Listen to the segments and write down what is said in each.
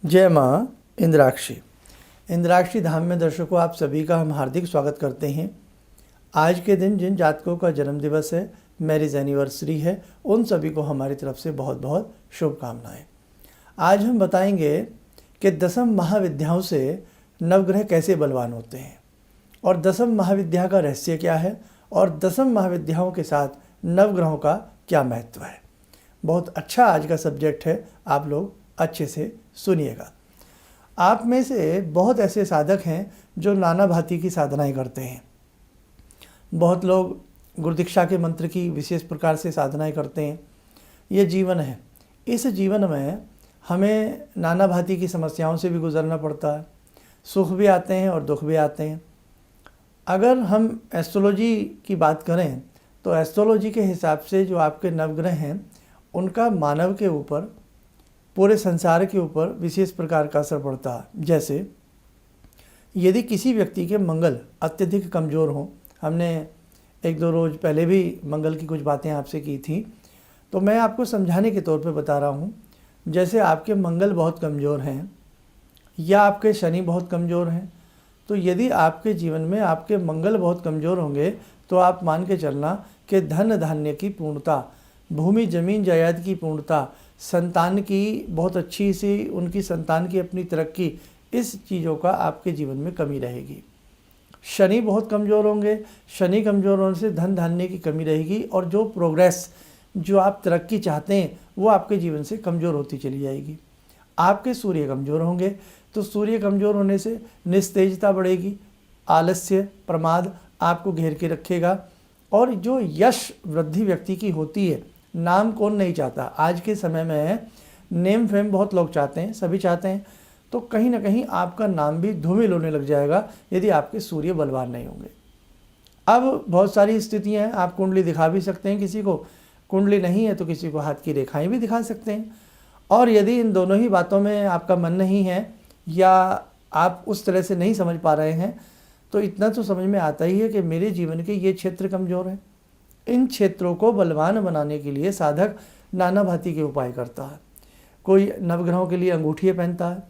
जय माँ इंद्राक्षी। इंद्राक्षी धाम में दर्शकों, आप सभी का हम हार्दिक स्वागत करते हैं। आज के दिन जिन जातकों का जन्म दिवस है, मैरिज एनिवर्सरी है, उन सभी को हमारी तरफ से बहुत बहुत शुभकामनाएं। आज हम बताएंगे कि दसम महाविद्याओं से नवग्रह कैसे बलवान होते हैं और दसम महाविद्या का रहस्य क्या है और दसम महाविद्याओं के साथ नवग्रहों का क्या महत्व है। बहुत अच्छा आज का सब्जेक्ट है, आप लोग अच्छे से सुनिएगा। आप में से बहुत ऐसे साधक हैं जो नाना भांति की साधनाएं करते हैं। बहुत लोग गुरुदीक्षा के मंत्र की विशेष प्रकार से साधनाएं करते हैं। ये जीवन है, इस जीवन में हमें नाना भांति की समस्याओं से भी गुजरना पड़ता है। सुख भी आते हैं और दुख भी आते हैं। अगर हम एस्ट्रोलॉजी की बात करें तो एस्ट्रोलॉजी के हिसाब से जो आपके नवग्रह हैं उनका मानव के ऊपर, पूरे संसार के ऊपर विशेष प्रकार का असर पड़ता है। जैसे यदि किसी व्यक्ति के मंगल अत्यधिक कमज़ोर हों, हमने एक दो रोज़ पहले भी मंगल की कुछ बातें आपसे की थी, तो मैं आपको समझाने के तौर पे बता रहा हूँ। जैसे आपके मंगल बहुत कमज़ोर हैं या आपके शनि बहुत कमज़ोर हैं, तो यदि आपके जीवन में आपके मंगल बहुत कमज़ोर होंगे तो आप मान के चलना कि धन धान्य की पूर्णता, भूमि जमीन जायदाद की पूर्णता, संतान की बहुत अच्छी सी उनकी संतान की अपनी तरक्की, इस चीज़ों का आपके जीवन में कमी रहेगी। शनि बहुत कमज़ोर होंगे, शनि कमज़ोर होने से धन धान्य की कमी रहेगी और जो प्रोग्रेस, जो आप तरक्की चाहते हैं वो आपके जीवन से कमज़ोर होती चली जाएगी। आपके सूर्य कमज़ोर होंगे तो सूर्य कमज़ोर होने से निस्तेजता बढ़ेगी, आलस्य प्रमाद आपको घेर के रखेगा। और जो यश वृद्धि व्यक्ति की होती है, नाम कौन नहीं चाहता, आज के समय में नेम फेम बहुत लोग चाहते हैं, सभी चाहते हैं, तो कहीं ना कहीं आपका नाम भी धूमिल होने लग जाएगा यदि आपके सूर्य बलवान नहीं होंगे। अब बहुत सारी स्थितियां हैं, आप कुंडली दिखा भी सकते हैं, किसी को कुंडली नहीं है तो किसी को हाथ की रेखाएं भी दिखा सकते हैं। और यदि इन दोनों ही बातों में आपका मन नहीं है या आप उस तरह से नहीं समझ पा रहे हैं, तो इतना तो समझ में आता ही है कि मेरे जीवन के ये क्षेत्र कमज़ोर हैं। इन क्षेत्रों को बलवान बनाने के लिए साधक नाना भांति के उपाय करता है। कोई नवग्रहों के लिए अंगूठियाँ पहनता है,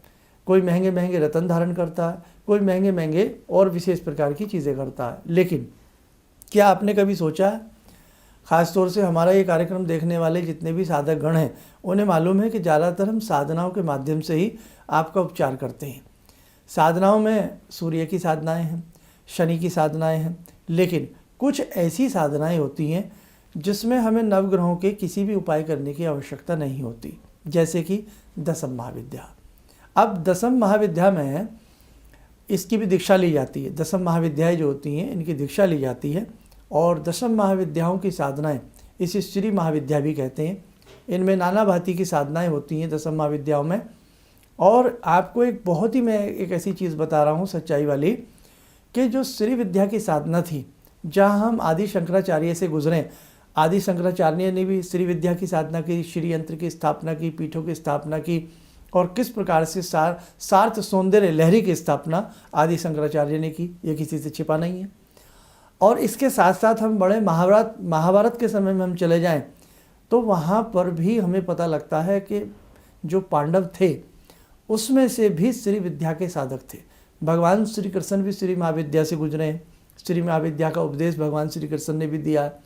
कोई महंगे महंगे रत्न धारण करता है, कोई महंगे महंगे और विशेष प्रकार की चीज़ें करता है। लेकिन क्या आपने कभी सोचा है, ख़ास तौर से हमारा ये कार्यक्रम देखने वाले जितने भी साधक गण हैं उन्हें मालूम है कि ज़्यादातर हम साधनाओं के माध्यम से ही आपका उपचार करते हैं। साधनाओं में सूर्य की साधनाएँ हैं, शनि की साधनाएँ हैं, लेकिन कुछ ऐसी साधनाएं होती हैं जिसमें हमें नवग्रहों के किसी भी उपाय करने की आवश्यकता नहीं होती, जैसे कि दसम महाविद्या। अब दसम महाविद्या में इसकी भी दीक्षा ली जाती है। दसम महाविद्याएं जो होती हैं इनकी दीक्षा ली जाती है और दसम महाविद्याओं की साधनाएं इसे श्री महाविद्या भी कहते हैं। इनमें नाना भांति की साधनाएं होती हैं दसम महाविद्याओं में। और आपको एक बहुत ही, मैं एक ऐसी चीज़ बता रहा हूँ सच्चाई वाली, कि जो श्री विद्या की साधना थी, जहाँ हम आदि शंकराचार्य से गुजरें, आदि शंकराचार्य ने भी श्री विद्या की साधना की, श्री यंत्र की स्थापना की, पीठों की स्थापना की और किस प्रकार से सार्थ सौंदर्य लहरी की स्थापना आदि शंकराचार्य ने की, ये किसी से छिपा नहीं है। और इसके साथ साथ हम बड़े महाभारत के समय में हम चले जाएं तो वहाँ पर भी हमें पता लगता है कि जो पांडव थे उसमें से भी श्री विद्या के साधक थे। भगवान श्री कृष्ण भी श्री महाविद्या से गुजरे हैं, श्री महाविद्या का उपदेश भगवान श्री कृष्ण ने भी दिया है।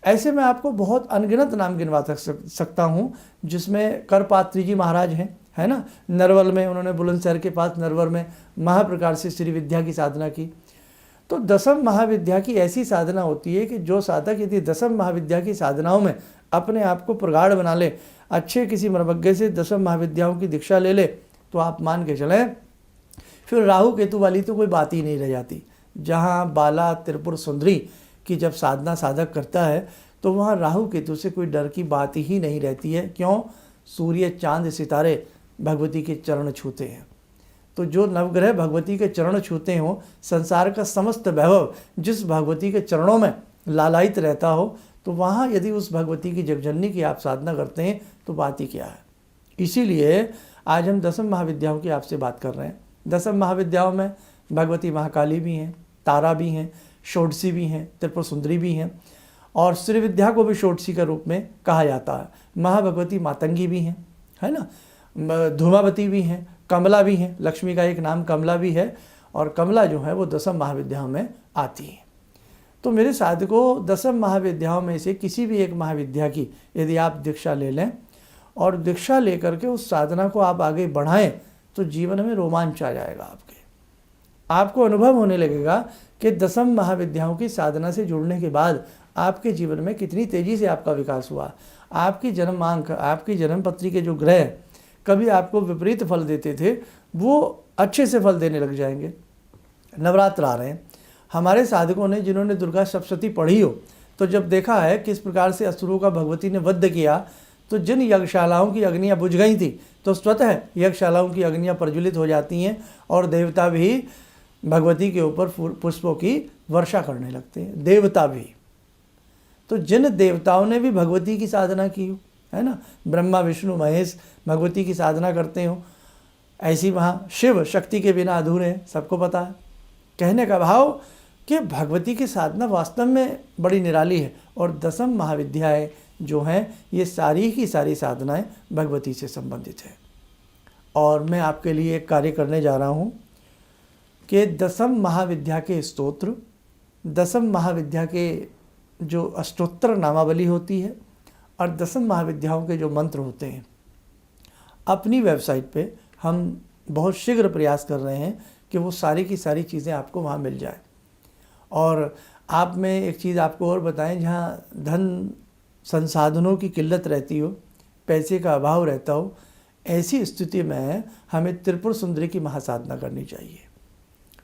ऐसे में आपको बहुत अनगिनत नाम गिनवा सकता हूँ, जिसमें करपात्री जी महाराज हैं, है ना, नरवल में, उन्होंने बुलंदशहर के पास नरवर में महाप्रकार से श्री विद्या की साधना की। तो दसम महाविद्या की ऐसी साधना होती है कि जो साधक यदि दसम महाविद्या की साधनाओं में अपने आप को प्रगाढ़ बना ले, अच्छे किसी मर्मज्ञ से दसम महाविद्याओं की दीक्षा ले ले, तो आप मान के चलें फिर राहु केतु वाली तो कोई बात ही नहीं रह जाती। जहाँ बाला त्रिपुर सुंदरी की जब साधना साधक करता है तो वहाँ राहु केतु से कोई डर की बात ही नहीं रहती है। क्यों? सूर्य चांद सितारे भगवती के चरण छूते हैं। तो जो नवग्रह भगवती के चरण छूते हों, संसार का समस्त वैभव जिस भगवती के चरणों में लालायित रहता हो, तो वहाँ यदि उस भगवती की जगजननी की आप साधना करते हैं तो बात ही क्या है। इसीलिए आज हम दसम महाविद्याओं की आपसे बात कर रहे हैं। दसम महाविद्याओं में भगवती महाकाली भी हैं, तारा भी हैं, षोडशी भी हैं, त्रिपुर सुंदरी भी हैं और श्री विद्या को भी षोडशी के रूप में कहा जाता है। महाभगवती मातंगी भी हैं, है ना। धूमावती भी हैं, कमला भी हैं, लक्ष्मी का एक नाम कमला भी है, और कमला जो है वो दशम महाविद्याओं में आती है। तो मेरे साधकों, दशम महाविद्याओं में से किसी भी एक महाविद्या की यदि आप दीक्षा ले लें और दीक्षा लेकर के उस साधना को आप आगे बढ़ाएं तो जीवन में रोमांच आ जाएगा। आपको अनुभव होने लगेगा कि दशम महाविद्याओं की साधना से जुड़ने के बाद आपके जीवन में कितनी तेज़ी से आपका विकास हुआ। आपकी जन्मांक, आपकी जन्म पत्री के जो ग्रह कभी आपको विपरीत फल देते थे वो अच्छे से फल देने लग जाएंगे। नवरात्र आ रहे हैं, हमारे साधकों ने जिन्होंने दुर्गा सप्तशती पढ़ी हो तो जब देखा है किस प्रकार से असुरों का भगवती ने वध किया, तो जिन यज्ञशालाओं की अग्नियाँ बुझ गई थी तो स्वतः यज्ञशालाओं की अग्नियाँ प्रज्वलित हो जाती हैं और देवता भी भगवती के ऊपर पुष्पों की वर्षा करने लगते हैं, देवता भी। तो जिन देवताओं ने भी भगवती की साधना की हो, है ना, ब्रह्मा विष्णु महेश भगवती की साधना करते हो, ऐसी वहाँ शिव शक्ति के बिना अधूरे हैं, सबको पता है। कहने का भाव कि भगवती की साधना वास्तव में बड़ी निराली है और दशम महाविद्याएँ जो हैं ये सारी की सारी साधनाएं भगवती से संबंधित है। और मैं आपके लिए एक कार्य करने जा रहा हूँ कि दशम महाविद्या के स्तोत्र, दशम महाविद्या के जो अष्टोत्तर नामावली होती है और दशम महाविद्याओं के जो मंत्र होते हैं, अपनी वेबसाइट पे हम बहुत शीघ्र प्रयास कर रहे हैं कि वो सारी की सारी चीज़ें आपको वहाँ मिल जाए। और आप में एक चीज़ आपको और बताएं, जहाँ धन संसाधनों की किल्लत रहती हो, पैसे का अभाव रहता हो, ऐसी स्थिति में हमें त्रिपुर सुंदरी की महासाधना करनी चाहिए,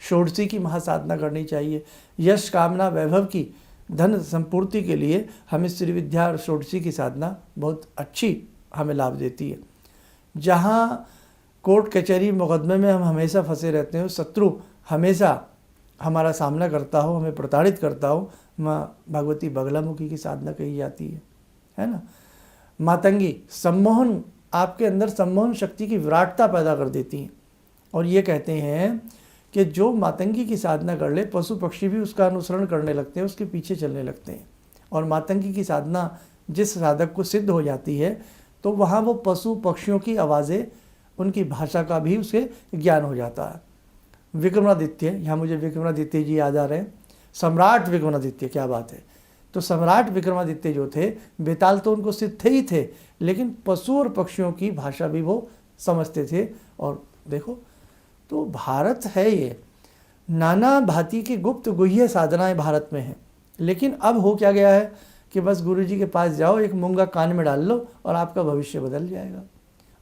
षोडशी की महासाधना करनी चाहिए। यश कामना वैभव की धन संपूर्ति के लिए हमें श्री विद्या और षोडशी की साधना बहुत अच्छी हमें लाभ देती है। जहाँ कोर्ट कचहरी मुकदमे में हम हमेशा फंसे रहते हैं, शत्रु हमेशा हमारा सामना करता हो, हमें प्रताड़ित करता हो, माँ भगवती बगलामुखी की साधना कही जाती है ना। मातंगी सम्मोहन, आपके अंदर सम्मोहन शक्ति की विराटता पैदा कर देती हैं और ये कहते हैं कि जो मातंगी की साधना कर ले, पशु पक्षी भी उसका अनुसरण करने लगते हैं, उसके पीछे चलने लगते हैं। और मातंगी की साधना जिस साधक को सिद्ध हो जाती है तो वहाँ वो पशु पक्षियों की आवाज़ें, उनकी भाषा का भी उसे ज्ञान हो जाता है। विक्रमादित्य, यहाँ मुझे विक्रमादित्य जी याद आ रहे हैं, सम्राट विक्रमादित्य, क्या बात है। तो सम्राट विक्रमादित्य जो थे, बेताल तो उनको सिद्ध थे ही थे, लेकिन पशु और पक्षियों की भाषा भी वो समझते थे। और देखो, तो भारत है ये, नाना भांति की गुप्त गुह्य साधनाएं भारत में हैं। लेकिन अब हो क्या गया है कि बस गुरुजी के पास जाओ, एक मूंगा कान में डाल लो और आपका भविष्य बदल जाएगा।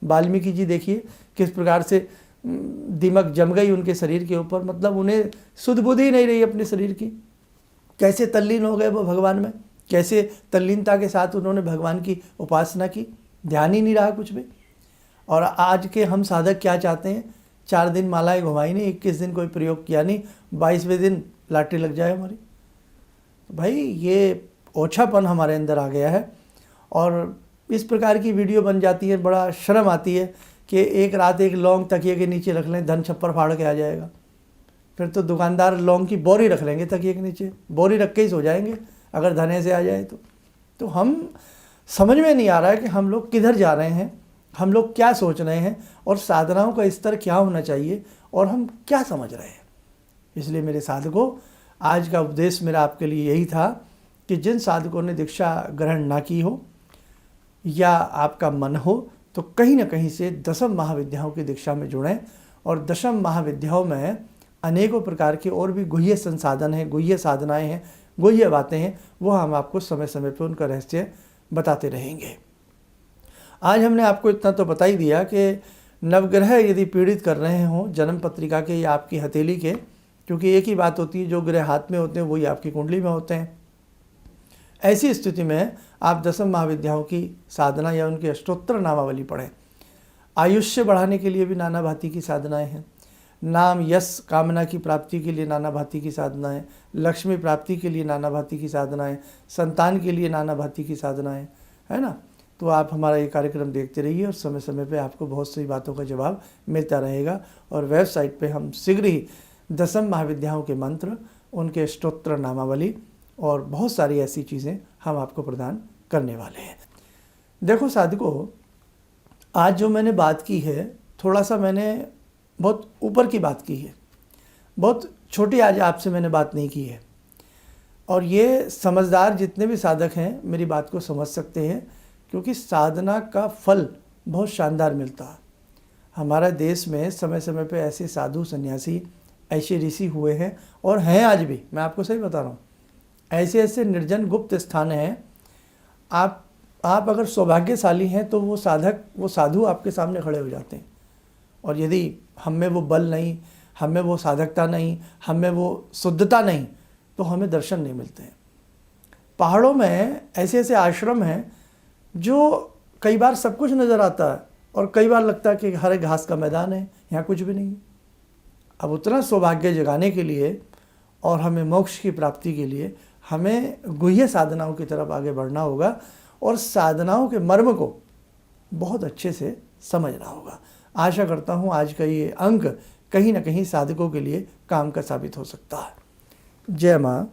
वाल्मीकि जी देखिए किस प्रकार से दिमक जम गई उनके शरीर के ऊपर, मतलब उन्हें सुध बुद्धि ही नहीं रही अपने शरीर की। कैसे तल्लीन हो गए वो भगवान में, कैसे तल्लीनता के साथ उन्होंने भगवान की उपासना की, ध्यान ही नहीं रहा कुछ भी। और आज के हम साधक क्या चाहते हैं, 4 दिन मालाएं घुमाई नहीं, 21 दिन कोई प्रयोग किया नहीं, 22वें दिन लाटरी लग जाए हमारी। तो भाई ये ओछापन हमारे अंदर आ गया है और इस प्रकार की वीडियो बन जाती है, बड़ा शर्म आती है कि एक रात एक लौंग तकिए के नीचे रख लें, धन छप्पर फाड़ के आ जाएगा। फिर तो दुकानदार लौंग की बोरी रख लेंगे तकिए के नीचे, बोरी रख के ही सो जाएंगे अगर धने से आ जाए तो हम समझ में नहीं आ रहा है कि हम लोग किधर जा रहे हैं, हम लोग क्या सोच रहे हैं और साधनाओं का स्तर क्या होना चाहिए और हम क्या समझ रहे हैं। इसलिए मेरे साधकों, आज का उपदेश मेरा आपके लिए यही था कि जिन साधकों ने दीक्षा ग्रहण ना की हो या आपका मन हो तो कहीं ना कहीं से दशम महाविद्याओं की दीक्षा में जुड़ें। और दशम महाविद्याओं में अनेकों प्रकार के और भी गुह्य संसाधन हैं, गुह्य साधनाएं हैं, गुह्य बातें हैं, वो हम आपको समय समय पर उनका रहस्य बताते रहेंगे। आज हमने आपको इतना तो बता ही दिया कि नवग्रह यदि पीड़ित कर रहे हों जन्म पत्रिका के या आपकी हथेली के, क्योंकि एक ही बात होती है, जो ग्रह हाथ में होते हैं वही आपकी कुंडली में होते हैं। ऐसी स्थिति में आप दशम महाविद्याओं की साधना या उनकी अष्टोत्तर नामावली पढ़ें। आयुष्य बढ़ाने के लिए भी नाना भांति की साधनाएं हैं, नाम यश कामना की प्राप्ति के लिए नाना भांति की साधनाएं, लक्ष्मी प्राप्ति के लिए नाना भांति की साधनाएं, संतान के लिए नाना भांति की साधनाएं, है ना। तो आप हमारा ये कार्यक्रम देखते रहिए और समय समय पे आपको बहुत सी बातों का जवाब मिलता रहेगा। और वेबसाइट पे हम शीघ्र ही दशम महाविद्याओं के मंत्र, उनके स्तोत्र नामावली और बहुत सारी ऐसी चीज़ें हम आपको प्रदान करने वाले हैं। देखो साधकों, आज जो मैंने बात की है, थोड़ा सा मैंने बहुत ऊपर की बात की है, बहुत छोटी आज आपसे मैंने बात नहीं की है। और ये समझदार जितने भी साधक हैं मेरी बात को समझ सकते हैं, क्योंकि साधना का फल बहुत शानदार मिलता है। हमारा देश में समय समय पे ऐसे साधु सन्यासी, ऐसे ऋषि हुए हैं और हैं आज भी। मैं आपको सही बता रहा हूँ, ऐसे ऐसे निर्जन गुप्त स्थान हैं। आप अगर सौभाग्यशाली हैं तो वो साधु आपके सामने खड़े हो जाते हैं। और यदि हम में वो बल नहीं, हम में वो साधकता नहीं, हम में वो शुद्धता नहीं, तो हमें दर्शन नहीं मिलते हैं। पहाड़ों में ऐसे ऐसे आश्रम हैं जो कई बार सब कुछ नज़र आता है और कई बार लगता है कि हरे घास का मैदान है, यहाँ कुछ भी नहीं है। अब उतना सौभाग्य जगाने के लिए और हमें मोक्ष की प्राप्ति के लिए हमें गुह्य साधनाओं की तरफ आगे बढ़ना होगा और साधनाओं के मर्म को बहुत अच्छे से समझना होगा। आशा करता हूँ आज का ये अंक कहीं ना कहीं साधकों के लिए काम का साबित हो सकता है। जय माँ।